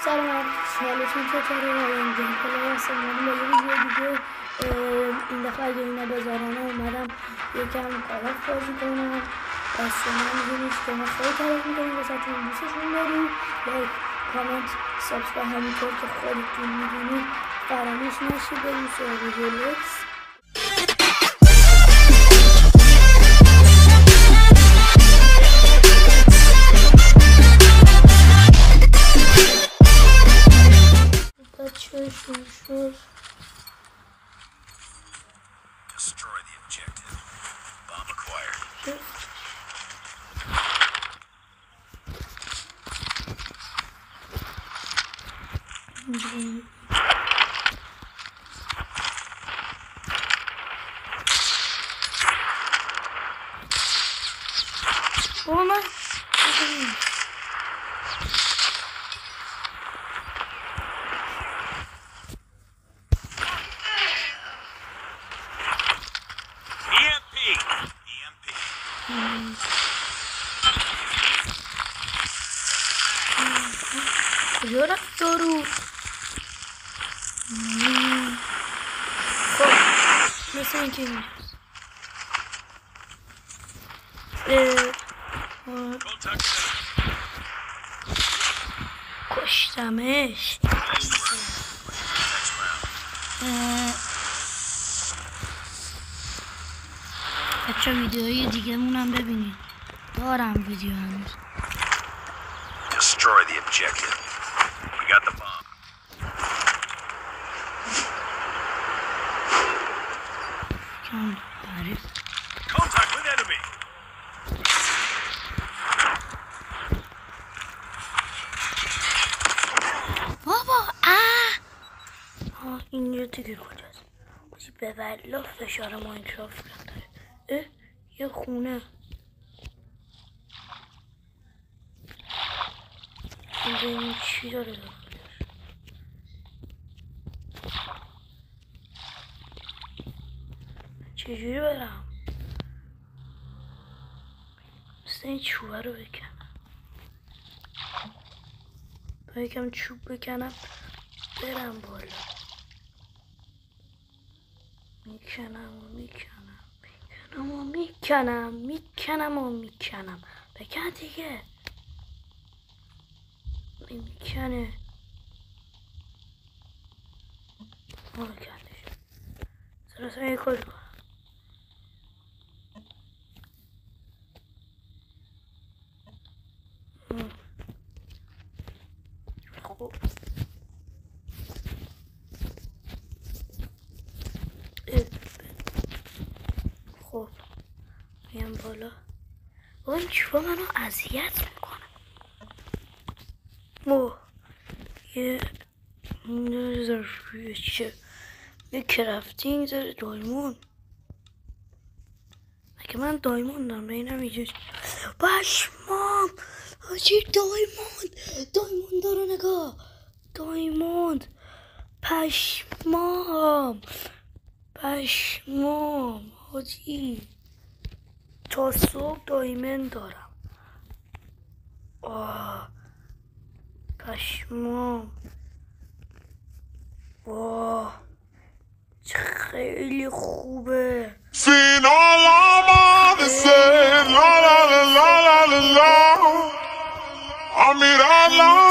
سلام حالتون چطوره؟ من گیم پلی هستم. من با یه ویدیو دیگه این دفعه اگه اینا بذارن اومدم یکم کالاف بازی کنم. از شما میدونید که ما خیلی تعریف میکنیم واسهتون دوستشون داریم. لایک، کامنت، سابسکرایب همینطور که خودتون میدونید فراموش نشید. بریم سراغ ویدیو. لکس Destroy the objective. Bomb acquired. کجا رفت دارو؟ خب مثل اینکه اینجاست. کشتمش. بچه ویدیوهای دیگه مونم ببینید. دارم ویدیو هنوز. Destroy the objective. We got the bomb. Contact with enemy. بابا اینجا دیگه کجاست؟ بازی به والله فشار ماینکرافت داره. یه خونه اینجا این چی داره؟ چجوری برم؟ مثل این چوبه رو بکنم. با یکم چوب بکنم برم بالا. میکنم بکن دیگه. میکنه مال کردش. سراسر یک کاری کنم. خب خب میام بالا. این چوبا منو اذیت میکنه. یه نظر چه یه کرافتینگ داره. دایموند مگه من دایموند دارم؟ بینم اینجا پشمام حاجی. دایموند داره. نگاه دایموند. پشمام حاجی. تا صبح دایموند دارم. پشمام. خیلی خوبه. la la la la la la la. I mean, I love